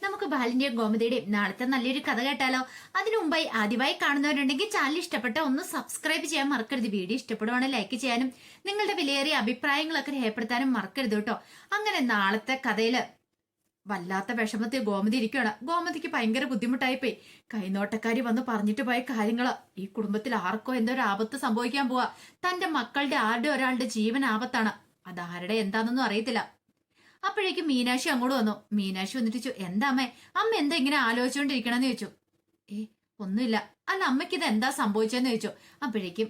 നമുക്ക് ബാലിന്റെയും ഗോമതിയുടെയും നാളത്തെ നല്ലൊരു കഥ കേട്ടാലോ? അതിനു മുമ്പായി ആദ്യമായി കാണുന്നവരുണ്ടെങ്കിൽ ചാനൽ ഇഷ്ടപ്പെട്ട ഒന്ന് സബ്സ്ക്രൈബ് ചെയ്യാൻ മറക്കരുത്. വീഡിയോ ഇഷ്ടപ്പെടുവാണെങ്കിൽ ലൈക്ക് ചെയ്യാനും നിങ്ങളുടെ വിലയേറിയ അഭിപ്രായങ്ങളൊക്കെ രേഖപ്പെടുത്താനും മറക്കരുത് കേട്ടോ. അങ്ങനെ നാളത്തെ കഥയില് വല്ലാത്ത വിഷമത്തിൽ ഗോമതി ഇരിക്കുകയാണ്. ഗോമതിക്ക് ഭയങ്കര ബുദ്ധിമുട്ടായിപ്പോയി. കൈനോട്ടക്കാരി വന്ന് പറഞ്ഞിട്ട് പോയ കാര്യങ്ങള് ഈ കുടുംബത്തിൽ ആർക്കോ എന്തോ ഒരു ആപത്ത് സംഭവിക്കാൻ പോവാ. തന്റെ മക്കളുടെ ആരുടെ ഒരാളുടെ ജീവൻ ആപത്താണ്. അതാരുടെ എന്താണെന്നൊന്നും അറിയത്തില്ല. അപ്പോഴേക്കും മീനാക്ഷി അങ്ങോട്ട് വന്നു. മീനാക്ഷി വന്നിട്ട് ചോദിച്ചു, എന്താ അമ്മ അമ്മ എന്താ ഇങ്ങനെ ആലോചിച്ചുകൊണ്ടിരിക്കണെന്ന് ചോദിച്ചു. ഒന്നുമില്ല. അല്ല അമ്മയ്ക്ക് ഇത് എന്താ സംഭവിച്ചെന്ന് ചോദിച്ചു. അപ്പോഴേക്കും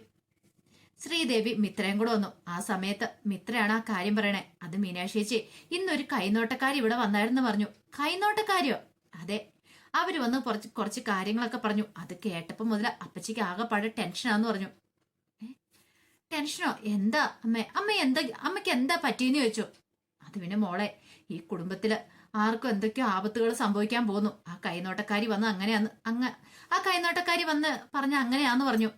ശ്രീദേവി മിത്രയും കൂടെ വന്നു. ആ സമയത്ത് മിത്രയാണ് ആ കാര്യം പറയണേ. അത് മീനാക്ഷി ചേച്ചി, ഇന്നൊരു കൈനോട്ടക്കാരി ഇവിടെ വന്നായിരുന്നു പറഞ്ഞു. കൈനോട്ടക്കാരിയോ? അതെ, അവര് വന്ന് കുറച്ച് കാര്യങ്ങളൊക്കെ പറഞ്ഞു. അത് കേട്ടപ്പോ മുതൽ അപ്പച്ചിക്ക് ആകെപ്പാടെ ടെൻഷനാന്ന് പറഞ്ഞു. ടെൻഷനോ? എന്താ അമ്മ എന്താ അമ്മയ്ക്ക് എന്താ പറ്റിയെന്ന് ചോദിച്ചു. അത് പിന്നെ മോളെ, ഈ കുടുംബത്തില് ആർക്കും എന്തൊക്കെയോ ആപത്തുകൾ സംഭവിക്കാൻ പോകുന്നു. ആ കൈനോട്ടക്കാരി വന്ന് അങ്ങനെയാന്ന് ആ കൈനോട്ടക്കാരി വന്ന് പറഞ്ഞ അങ്ങനെയാന്ന് പറഞ്ഞു.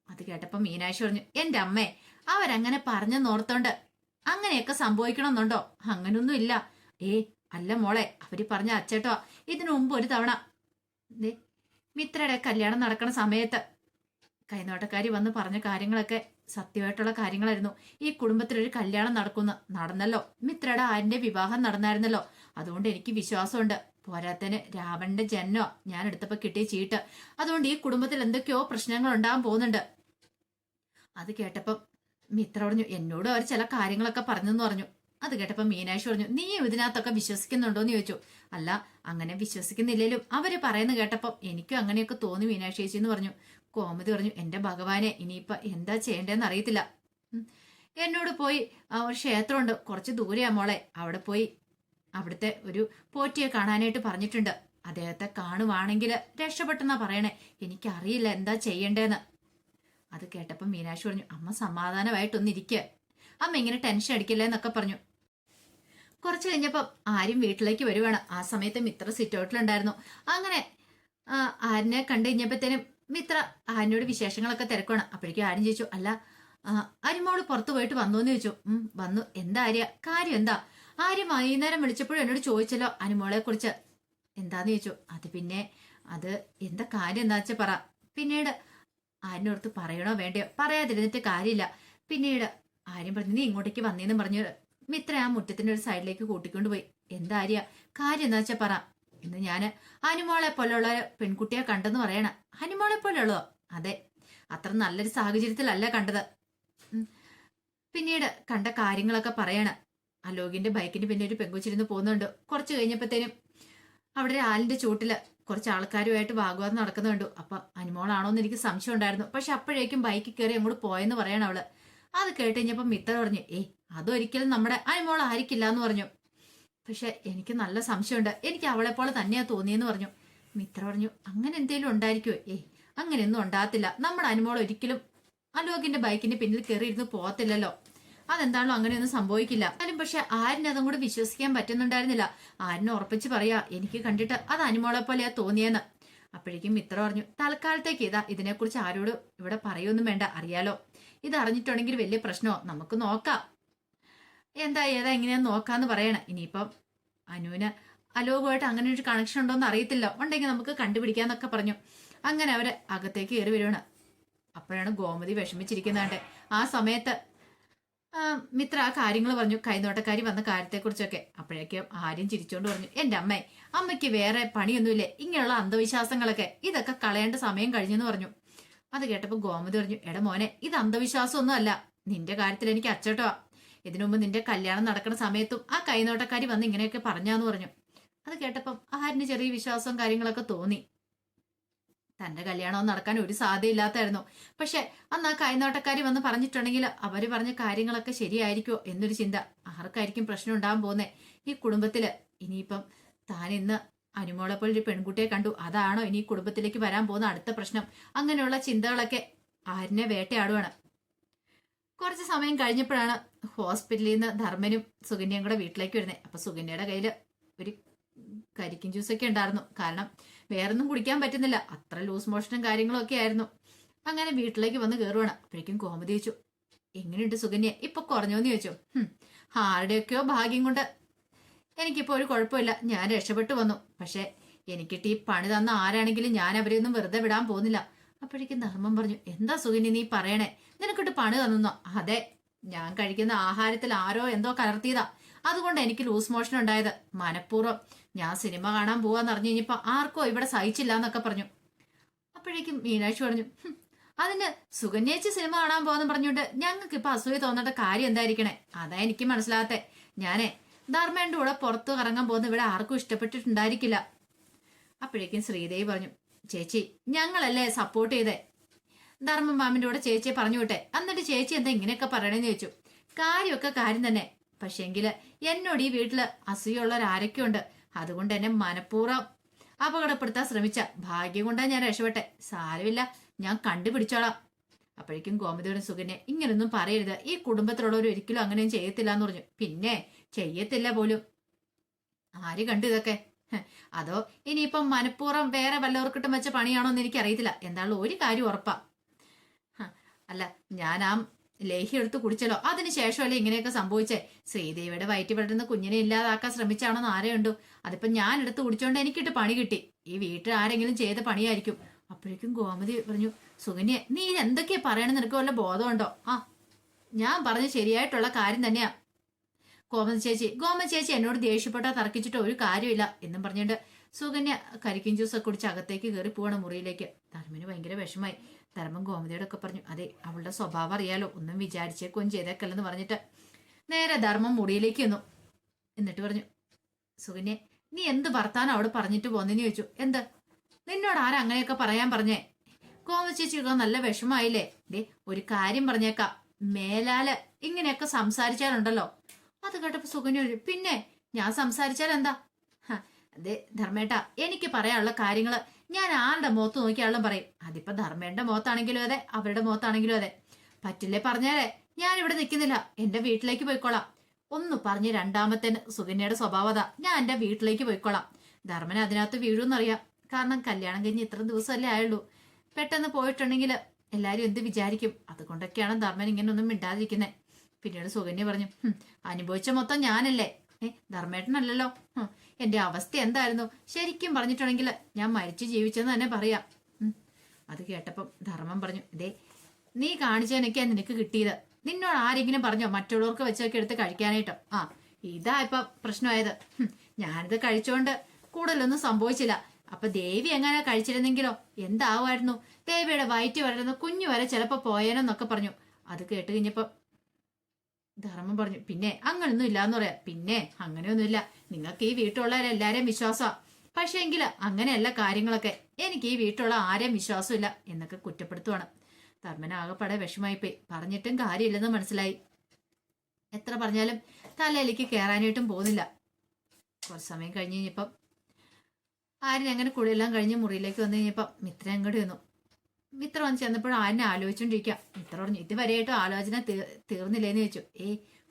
അത് കേട്ടപ്പോ മീനാക്ഷി പറഞ്ഞു, എന്റെ അമ്മേ, അവരങ്ങനെ പറഞ്ഞെന്നോർത്തോണ്ട് അങ്ങനെയൊക്കെ സംഭവിക്കണമെന്നുണ്ടോ? അങ്ങനൊന്നും ഇല്ല. അല്ല മോളെ, അവര് പറഞ്ഞ അച്ചേട്ടോ ഇതിനു മുമ്പ് ഒരു തവണ മിത്രയുടെ കല്യാണം നടക്കണ സമയത്ത് കൈനോട്ടക്കാരി വന്ന് പറഞ്ഞ കാര്യങ്ങളൊക്കെ സത്യമായിട്ടുള്ള കാര്യങ്ങളായിരുന്നു. ഈ കുടുംബത്തിലൊരു കല്യാണം നടന്നല്ലോ. മിത്രയുടെ ആരിന്റെ വിവാഹം നടന്നായിരുന്നല്ലോ. അതുകൊണ്ട് എനിക്ക് വിശ്വാസമുണ്ട്. പോരാത്തന് രാവണന്റെ ജന്മോ ഞാൻ എടുത്തപ്പോ കിട്ടിയ ചീട്ട്. അതുകൊണ്ട് ഈ കുടുംബത്തിൽ എന്തൊക്കെയോ പ്രശ്നങ്ങൾ ഉണ്ടാകാൻ പോകുന്നുണ്ട്. അത് കേട്ടപ്പം മിത്ര പറഞ്ഞു, എന്നോട് അവർ ചില കാര്യങ്ങളൊക്കെ പറഞ്ഞെന്ന് പറഞ്ഞു. അത് കേട്ടപ്പോ മീനാക്ഷി പറഞ്ഞു, നീ ഇതിനകത്തൊക്കെ വിശ്വസിക്കുന്നുണ്ടോന്ന് ചോദിച്ചു. അല്ല, അങ്ങനെ വിശ്വസിക്കുന്നില്ലേലും അവര് പറയുന്ന കേട്ടപ്പം എനിക്കും അങ്ങനെയൊക്കെ തോന്നി മീനാക്ഷി ചേച്ചി എന്ന് പറഞ്ഞു. കോമതി പറഞ്ഞു, എന്റെ ഭഗവാനെ, ഇനിയിപ്പൊ എന്താ ചെയ്യേണ്ടതെന്ന് അറിയത്തില്ല. എന്നോട് പോയി ഒരു ക്ഷേത്രമുണ്ട്, കുറച്ച് ദൂരെയാ മോളെ, അവിടെ പോയി അവിടുത്തെ ഒരു പോറ്റിയെ കാണാനായിട്ട് പറഞ്ഞിട്ടുണ്ട്. അദ്ദേഹത്തെ കാണുവാണെങ്കിൽ രക്ഷപ്പെട്ടെന്നാ പറയണേ. എനിക്കറിയില്ല എന്താ ചെയ്യണ്ടേന്ന്. അത് കേട്ടപ്പം മീനാക്ഷി പറഞ്ഞു, അമ്മ സമാധാനമായിട്ടൊന്നിരിക്കുക, അമ്മ ഇങ്ങനെ ടെൻഷൻ അടിക്കില്ല എന്നൊക്കെ പറഞ്ഞു. കുറച്ച് കഴിഞ്ഞപ്പം ആരും വീട്ടിലേക്ക് വരുവാണ്. ആ സമയത്ത് മിത്ര സിറ്റൗട്ടിലുണ്ടായിരുന്നു. അങ്ങനെ ആരിനെ കണ്ടു കഴിഞ്ഞപ്പോഴത്തേനും മിത്ര ആരിനോട് വിശേഷങ്ങളൊക്കെ തിരക്കുവാണ്. അപ്പോഴേക്കും ആരും ചോദിച്ചു, അല്ല അരിമോള് പുറത്തു പോയിട്ട് വന്നോന്ന് ചോദിച്ചു. വന്നു. എന്താ ആര്യ, കാര്യം എന്താ? ആര്യം വൈകുന്നേരം വിളിച്ചപ്പോഴും എന്നോട് ചോദിച്ചല്ലോ അനുമോളെ കുറിച്ച്. എന്താന്ന് ചോദിച്ചു. അത് പിന്നെ അത് എന്താ കാര്യം എന്താ വെച്ചാ പറ. പിന്നീട് ആരിനോർത്ത് പറയണോ വേണ്ടയോ, പറയാതിരുന്നിട്ട് കാര്യമില്ല. പിന്നീട് ആര്യം പറഞ്ഞു, നീ ഇങ്ങോട്ടേക്ക് വന്നേന്ന് പറഞ്ഞു മിത്ര ആ മുറ്റത്തിന്റെ ഒരു സൈഡിലേക്ക് കൂട്ടിക്കൊണ്ട് പോയി. എന്താ ആര്യ, കാര്യം എന്താ വെച്ചാ പറ. ഇന്ന് ഞാന് അനുമോളെ പോലെയുള്ള പെൺകുട്ടിയെ കണ്ടെന്ന് പറയണ. അനുമോളെ പോലെയുള്ളതോ? അതെ, അത്ര നല്ലൊരു സാഹചര്യത്തിലല്ല കണ്ടത്. പിന്നീട് കണ്ട കാര്യങ്ങളൊക്കെ പറയണ. അലോകിന്റെ ബൈക്കിന്റെ പിന്നെ ഒരു പെങ്കുച്ചിരുന്ന് പോകുന്നുണ്ട്. കുറച്ച് കഴിഞ്ഞപ്പോഴത്തേനും അവിടെ ആലിന്റെ ചൂട്ടില് കുറച്ച് ആൾക്കാരുമായിട്ട് വാഗ്വാദം നടക്കുന്ന കണ്ടു. അപ്പൊ അനുമോളാണോന്ന് എനിക്ക് സംശയം ഉണ്ടായിരുന്നു. പക്ഷെ അപ്പോഴേക്കും ബൈക്കിൽ കയറി അങ്ങോട്ട് പോയെന്ന് പറയണ അവള്. അത് കേട്ട് കഴിഞ്ഞപ്പോ മിത്ര പറഞ്ഞു, അതൊരിക്കലും നമ്മുടെ അനുമോൾ ആയിരിക്കില്ല എന്ന് പറഞ്ഞു. പക്ഷെ എനിക്ക് നല്ല സംശയമുണ്ട്, എനിക്ക് അവളെ പോലെ തന്നെയാ തോന്നിയെന്ന് പറഞ്ഞു. മിത്ര പറഞ്ഞു, അങ്ങനെ എന്തേലും ഉണ്ടായിരിക്കുവോ? അങ്ങനെയൊന്നും ഉണ്ടാകത്തില്ല. നമ്മുടെ അനുമോൾ ഒരിക്കലും അലോകിന്റെ ബൈക്കിന്റെ പിന്നിൽ കയറി ഇരുന്ന് പോകത്തില്ലല്ലോ. അതെന്താണല്ലോ അങ്ങനെയൊന്നും സംഭവിക്കില്ല. എന്നാലും പക്ഷെ ആരിനെ അതും കൂടെ വിശ്വസിക്കാൻ പറ്റുന്നുണ്ടായിരുന്നില്ല. ആരിനെ ഉറപ്പിച്ച് പറയാ, എനിക്ക് കണ്ടിട്ട് അത് അനുമോളെ പോലെയാ തോന്നിയെന്ന്. അപ്പോഴേക്കും മിത്ര പറഞ്ഞു, തൽക്കാലത്തേക്ക് ഇതിനെക്കുറിച്ച് ആരോടും ഇവിടെ പറയൊന്നും വേണ്ട, അറിയാലോ. ഇത് അറിഞ്ഞിട്ടുണ്ടെങ്കിൽ വലിയ പ്രശ്നമോ, നമുക്ക് നോക്കാം. എന്താ ഏതാ എങ്ങനെയാന്ന് നോക്കാന്ന് പറയണ. ഇനിയിപ്പം അനുവിന് അലോകുമായിട്ട് അങ്ങനെ ഒരു കണക്ഷൻ ഉണ്ടോന്ന് അറിയത്തില്ല, ഉണ്ടെങ്കിൽ നമുക്ക് കണ്ടുപിടിക്കാന്നൊക്കെ പറഞ്ഞു. അങ്ങനെ അവര് അകത്തേക്ക് കയറി വരുവാണ്. അപ്പോഴാണ് ഗോമതി വിഷമിച്ചിരിക്കുന്നതാണ്ട്. ആ സമയത്ത് മിത്ര ആ കാര്യങ്ങൾ പറഞ്ഞു, കൈനോട്ടക്കാരി വന്ന കാര്യത്തെക്കുറിച്ചൊക്കെ. അപ്പോഴേക്കും ആര്യം ചിരിച്ചോണ്ട് പറഞ്ഞു, എന്റെ അമ്മയ്ക്ക് വേറെ പണിയൊന്നുമില്ലേ, ഇങ്ങനെയുള്ള അന്ധവിശ്വാസങ്ങളൊക്കെ ഇതൊക്കെ കളയേണ്ട സമയം കഴിഞ്ഞെന്ന് പറഞ്ഞു. അത് കേട്ടപ്പോ ഗോമതി പറഞ്ഞു, എടാ മോനെ, ഇത് അന്ധവിശ്വാസമൊന്നും അല്ല. നിന്റെ കാര്യത്തിൽ എനിക്ക് അച്ചോട്ടോ. ഇതിനു മുമ്പ് നിന്റെ കല്യാണം നടക്കുന്ന സമയത്തും ആ കൈനോട്ടക്കാരി വന്ന് ഇങ്ങനെയൊക്കെ പറഞ്ഞാന്ന് പറഞ്ഞു. അത് കേട്ടപ്പം ആരിന് ചെറിയ വിശ്വാസവും കാര്യങ്ങളൊക്കെ തോന്നി. തന്റെ കല്യാണം നടക്കാൻ ഒരു സാധ്യതയില്ലാത്തായിരുന്നു. പക്ഷെ അന്ന് ആ കൈനോട്ടക്കാരി വന്ന് പറഞ്ഞിട്ടുണ്ടെങ്കിൽ അവര് പറഞ്ഞ കാര്യങ്ങളൊക്കെ ശരിയായിരിക്കോ എന്നൊരു ചിന്ത. ആർക്കായിരിക്കും പ്രശ്നം ഉണ്ടാകാൻ പോകുന്നേ ഈ കുടുംബത്തില്? ഇനിയിപ്പം താൻ ഇന്ന് അനുമോളെ പോലെ ഒരു പെൺകുട്ടിയെ കണ്ടു, അതാണോ ഇനി കുടുംബത്തിലേക്ക് വരാൻ പോകുന്ന അടുത്ത പ്രശ്നം? അങ്ങനെയുള്ള ചിന്തകളൊക്കെ ആരിനെ വേട്ടയാടുവാണ്. കുറച്ച് സമയം കഴിഞ്ഞപ്പോഴാണ് ഹോസ്പിറ്റലിൽ നിന്ന് ധർമ്മനും സുകന്യയും കൂടെ വീട്ടിലേക്ക് വരുന്നത്. അപ്പൊ സുകന്യയുടെ കയ്യിൽ ഒരു കരിക്കിൻ ജ്യൂസൊക്കെ ഉണ്ടായിരുന്നു. കാരണം വേറൊന്നും കുടിക്കാൻ പറ്റുന്നില്ല, അത്ര ലൂസ് മോഷനും കാര്യങ്ങളും ഒക്കെ ആയിരുന്നു. അങ്ങനെ വീട്ടിലേക്ക് വന്ന് കയറുവാണ്. അപ്പോഴേക്കും കോമതി ചോദിച്ചു, എങ്ങനെയുണ്ട് സുകന്യ, ഇപ്പൊ കുറഞ്ഞോന്ന് ചോദിച്ചു. ആരുടെയൊക്കെയോ ഭാഗ്യം കൊണ്ട് എനിക്കിപ്പോ ഒരു കുഴപ്പമില്ല, ഞാൻ രക്ഷപ്പെട്ടു വന്നു. പക്ഷെ എനിക്കിട്ട് ഈ പണി തന്ന ആരാണെങ്കിലും ഞാൻ അവരെയൊന്നും വെറുതെ വിടാൻ പോകുന്നില്ല. അപ്പോഴേക്കും ധർമ്മം പറഞ്ഞു, എന്താ സുകന്യ നീ പറയണേ? നിനക്കിട്ട് പണി തന്നോ? അതെ, ഞാൻ കഴിക്കുന്ന ആഹാരത്തിൽ ആരോ എന്തോ കലർത്തിയതാ, അതുകൊണ്ട് എനിക്ക് ലൂസ് മോഷൻ ഉണ്ടായത്. മനഃപൂർവ്വം ഞാൻ സിനിമ കാണാൻ പോവാന്ന് അറിഞ്ഞു കഴിഞ്ഞപ്പോ ആർക്കോ ഇവിടെ സഹിച്ചില്ല എന്നൊക്കെ പറഞ്ഞു. അപ്പോഴേക്കും മീനാക്ഷി പറഞ്ഞു, അതിന് സുകന്യേച്ചി സിനിമ കാണാൻ പോവാന്ന് പറഞ്ഞുകൊണ്ട് ഞങ്ങൾക്ക് ഇപ്പൊ അസൂയ തോന്നേണ്ട കാര്യം എന്തായിരിക്കണേ? അതാ എനിക്ക് മനസ്സിലാകത്തെ. ഞാനേ ധർമ്മേന്റെ കൂടെ പുറത്തു കറങ്ങാൻ പോകുന്ന ഇവിടെ ആർക്കും ഇഷ്ടപ്പെട്ടിട്ടുണ്ടായിരിക്കില്ല. അപ്പോഴേക്കും ശ്രീദേവി പറഞ്ഞു, ചേച്ചി ഞങ്ങളല്ലേ സപ്പോർട്ട് ചെയ്തേ, ധർമ്മം മാമിന്റെ കൂടെ ചേച്ചിയെ പറഞ്ഞു വിട്ടെ, എന്നിട്ട് ചേച്ചി എന്താ ഇങ്ങനെയൊക്കെ പറയണേന്ന് ചോദിച്ചു. കാര്യമൊക്കെ കാര്യം തന്നെ, പക്ഷെങ്കില് എന്നോട് ഈ വീട്ടില് അസൂയുള്ളവരാരൊക്കെയുണ്ട്, അതുകൊണ്ട് എന്നെ മനഃപൂർവ്വം അപകടപ്പെടുത്താൻ ശ്രമിച്ച. ഭാഗ്യം കൊണ്ടാ ഞാൻ രക്ഷപ്പെട്ടെ. സാരമില്ല, ഞാൻ കണ്ടുപിടിച്ചോളാം. അപ്പോഴേക്കും ഗോമതിയുടെ സുകന്യ, ഇങ്ങനൊന്നും പറയരുത്, ഈ കുടുംബത്തിലുള്ളവർ ഒരിക്കലും അങ്ങനെയും ചെയ്യത്തില്ല എന്ന് പറഞ്ഞു. പിന്നെ ചെയ്യത്തില്ല പോലും. ആര് കണ്ടു ഇതൊക്കെ? അതോ ഇനിയിപ്പം മനഃപൂർവ്വം വേറെ വല്ലവർക്കിട്ടും വെച്ച പണിയാണോ എന്ന് എനിക്ക് അറിയത്തില്ല. എന്തായാലും ഒരു കാര്യം ഉറപ്പാ, അല്ല ഞാൻ ആ ലേഹ്യം എടുത്ത് കുടിച്ചല്ലോ, അതിനുശേഷമല്ലേ ഇങ്ങനെയൊക്കെ സംഭവിച്ചേ. ശ്രീദേവിയുടെ വയറ്റി പെടുന്ന കുഞ്ഞിനെ ഇല്ലാതാക്കാൻ ശ്രമിച്ചാണെന്ന് ആരെയുണ്ടോ? അതിപ്പോ ഞാൻ എടുത്ത് കുടിച്ചോണ്ട് എനിക്കിട്ട് പണി കിട്ടി. ഈ വീട്ടിൽ ആരെങ്കിലും ചെയ്ത പണിയായിരിക്കും. അപ്പോഴേക്കും ഗോമതി പറഞ്ഞു, സുകന്യ നീ എന്തൊക്കെയാ പറയണെന്ന് നിനക്ക് വല്ല ബോധമുണ്ടോ? ഞാൻ പറഞ്ഞ ശരിയായിട്ടുള്ള കാര്യം തന്നെയാ ഗോമതി ചേച്ചി എന്നോട് ദേഷ്യപ്പെട്ടോ തർക്കിച്ചിട്ടോ ഒരു കാര്യമില്ല എന്നും പറഞ്ഞിട്ട് സുകന്യ കരിക്കിൻ ജ്യൂസ് കുടിച്ച് അകത്തേക്ക് കയറി പോവാണ് മുറിയിലേക്ക്. ധർമ്മന് ഭയങ്കര വിഷമായി. ധർമ്മം ഗോമതിയോടെ ഒക്കെ പറഞ്ഞു, അതെ അവളുടെ സ്വഭാവം അറിയാലോ, ഒന്നും വിചാരിച്ചേക്കും ചെയ്തേക്കല്ലെന്ന് പറഞ്ഞിട്ട് നേരെ ധർമ്മം മുറിയിലേക്ക് വന്നു. എന്നിട്ട് പറഞ്ഞു, സുകന്യ നീ എന്ത് വർത്താനം അവിടെ പറഞ്ഞിട്ട് പോന്നെന്ന് ചോദിച്ചു. എന്ത്? നിന്നോട് ആരാ അങ്ങനെയൊക്കെ പറയാൻ പറഞ്ഞേ? ഗോമതി ചേച്ചിക്ക് നല്ല വിഷമായില്ലേ? ദേ ഒരു കാര്യം പറഞ്ഞേക്കാം, മേലാല് ഇങ്ങനെയൊക്കെ സംസാരിച്ചാലുണ്ടല്ലോ. അത് കേട്ടപ്പോ സുകന്യ, പിന്നെ ഞാൻ സംസാരിച്ചാൽ എന്താ? അതെ ധർമ്മേട്ടാ, എനിക്ക് പറയാനുള്ള കാര്യങ്ങള് ഞാൻ ആരുടെ മുഖത്ത് നോക്കിയാളും പറയും. അതിപ്പോ ധർമ്മേന്റെ മുഖത്താണെങ്കിലും അതെ, അവരുടെ മുഖത്താണെങ്കിലും അതെ. പറ്റില്ലേ പറഞ്ഞാലേ ഞാൻ ഇവിടെ നിൽക്കുന്നില്ല, എന്റെ വീട്ടിലേക്ക് പോയിക്കോളാം. ഒന്ന് പറഞ്ഞ് രണ്ടാമത്തേന് സുകന്യയുടെ സ്വഭാവത, ഞാൻ എന്റെ വീട്ടിലേക്ക് പോയിക്കോളാം. ധർമ്മന് അതിനകത്ത് വീഴുമെന്നറിയാം. കാരണം കല്യാണം കഴിഞ്ഞ് ഇത്ര ദിവസമല്ലേ ആയുള്ളൂ. പെട്ടെന്ന് പോയിട്ടുണ്ടെങ്കിൽ എല്ലാരും എന്ത് വിചാരിക്കും? അതുകൊണ്ടൊക്കെയാണ് ധർമ്മൻ ഇങ്ങനെ ഒന്നും മിണ്ടാതിരിക്കുന്നത്. പിന്നീട് സുകന്യ പറഞ്ഞു, അനുഭവിച്ച മൊത്തം ഞാനല്ലേ, ധർമ്മേട്ടനല്ലല്ലോ. എന്റെ അവസ്ഥ എന്തായിരുന്നു? ശരിക്കും പറഞ്ഞിട്ടുണ്ടെങ്കിൽ ഞാൻ മരിച്ചു ജീവിച്ചെന്ന് തന്നെ പറയാം. അത് കേട്ടപ്പം ധർമ്മം പറഞ്ഞു, ഇതേ നീ കാണിച്ചതിനൊക്കെയാ നിനക്ക് കിട്ടിയത്. നിന്നോട് ആരെങ്കിലും പറഞ്ഞോ മറ്റുള്ളവർക്ക് വെച്ചൊക്കെ എടുത്ത് കഴിക്കാനായിട്ടോ? ഇതാ ഇപ്പൊ പ്രശ്നമായത്. ഞാനിത് കഴിച്ചോണ്ട് കൂടുതലൊന്നും സംഭവിച്ചില്ല. അപ്പൊ ദേവി എങ്ങനെ കഴിച്ചിരുന്നെങ്കിലോ എന്താവുമായിരുന്നു? ദേവിയുടെ വയറ്റ് വളരുന്ന കുഞ്ഞു വരെ ചിലപ്പോ പോയേനൊന്നൊക്കെ പറഞ്ഞു. അത് കേട്ട് കഴിഞ്ഞപ്പോ ധർമ്മം പറഞ്ഞു, പിന്നെ അങ്ങനൊന്നും ഇല്ലാന്ന് പറയാം. പിന്നെ അങ്ങനെയൊന്നുമില്ല, നിങ്ങൾക്ക് ഈ വീട്ടിലുള്ളവരെല്ലാരെയും വിശ്വാസമാ. പക്ഷെ എങ്കില് അങ്ങനെയല്ല കാര്യങ്ങളൊക്കെ. എനിക്ക് ഈ വീട്ടിലുള്ള ആരെയും വിശ്വാസമില്ല എന്നൊക്കെ കുറ്റപ്പെടുത്തുവാണ്. ധർമ്മൻ ആകെപ്പാടെ വിഷമായിപ്പോയി. പറഞ്ഞിട്ടും കാര്യമില്ലെന്ന് മനസ്സിലായി. എത്ര പറഞ്ഞാലും തലയിലേക്ക് കയറാനായിട്ടും പോകുന്നില്ല. കുറച്ച് സമയം കഴിഞ്ഞ് കഴിഞ്ഞപ്പം ആര്യൻ അങ്ങനെ കുളിയെല്ലാം കഴിഞ്ഞ് മുറിയിലേക്ക് വന്നു കഴിഞ്ഞപ്പം മിത്ര അങ്ങോട്ട് വന്നു. മിത്ര വന്ന് ചെന്നപ്പോഴും ആര്യനെ ആലോചിച്ചോണ്ടിരിക്കുക. മിത്ര പറഞ്ഞു, ഇതുവരെയായിട്ടും ആലോചന തീർന്നില്ലേന്ന് ചോദിച്ചു.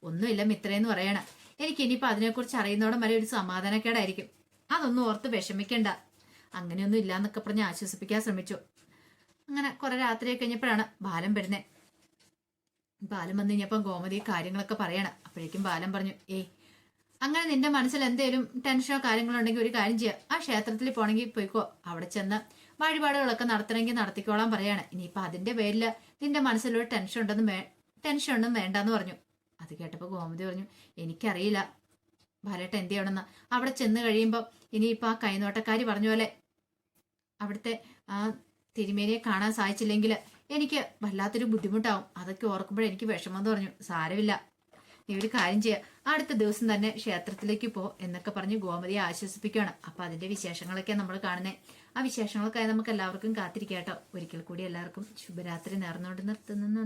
ഒന്നുമില്ല മിത്രയെന്ന് പറയണ. എനിക്ക് ഇനിയിപ്പോൾ അതിനെക്കുറിച്ച് അറിയുന്നോടം വരെ ഒരു സമാധാനക്കേടായിരിക്കും. അതൊന്നും ഓർത്ത് വിഷമിക്കണ്ട, അങ്ങനെയൊന്നും ഇല്ലാന്നൊക്കെ പറഞ്ഞ് ആശ്വസിപ്പിക്കാൻ ശ്രമിച്ചു. അങ്ങനെ കുറെ രാത്രി കഴിഞ്ഞപ്പോഴാണ് ബാലൻ വരുന്നത്. ബാലൻ വന്നു കഴിഞ്ഞപ്പം ഗോമതി കാര്യങ്ങളൊക്കെ പറയണം. അപ്പോഴേക്കും ബാലൻ പറഞ്ഞു, അങ്ങനെ നിന്റെ മനസ്സിൽ എന്തേലും ടെൻഷനോ കാര്യങ്ങളോ ഉണ്ടെങ്കിൽ ഒരു കാര്യം ചെയ്യാം, ആ ക്ഷേത്രത്തിൽ പോണെങ്കിൽ പോയിക്കോ. അവിടെ ചെന്ന് വഴിപാടുകളൊക്കെ നടത്തണമെങ്കിൽ നടത്തിക്കോളാൻ പറയാണ്. ഇനിയിപ്പൊ അതിന്റെ പേരിൽ നിന്റെ മനസ്സിലൊരു ടെൻഷനൊന്നും വേണ്ടെന്ന് പറഞ്ഞു. അത് കേട്ടപ്പോ ഗോമതി പറഞ്ഞു, എനിക്കറിയില്ല ബാലേട്ട എന്ത് ചെയ്യണമെന്ന്. അവിടെ ചെന്ന് കഴിയുമ്പോൾ ഇനിയിപ്പൊ ആ കൈനോട്ടക്കാരി പറഞ്ഞ പോലെ അവിടുത്തെ ആ തിരുമേനിയെ കാണാൻ സാധിച്ചില്ലെങ്കിൽ എനിക്ക് വല്ലാത്തൊരു ബുദ്ധിമുട്ടാവും. അതൊക്കെ ഓർക്കുമ്പോഴേ എനിക്ക് വിഷമം എന്ന് പറഞ്ഞു. സാരമില്ല, നീ ഒരു കാര്യം ചെയ്യുക, അടുത്ത ദിവസം തന്നെ ക്ഷേത്രത്തിലേക്ക് പോ എന്നൊക്കെ പറഞ്ഞ് ഗോമതിയെ ആശ്വസിപ്പിക്കുകയാണ്. അപ്പൊ അതിന്റെ വിശേഷങ്ങളൊക്കെ നമ്മൾ കാണുന്നത്. ആ വിശേഷങ്ങൾക്കായി നമുക്ക് എല്ലാവർക്കും കാത്തിരിക്കാം കേട്ടോ. ഒരിക്കൽ കൂടി എല്ലാവർക്കും ശുഭരാത്രി നേർന്നുകൊണ്ട് നിർത്തുന്നു.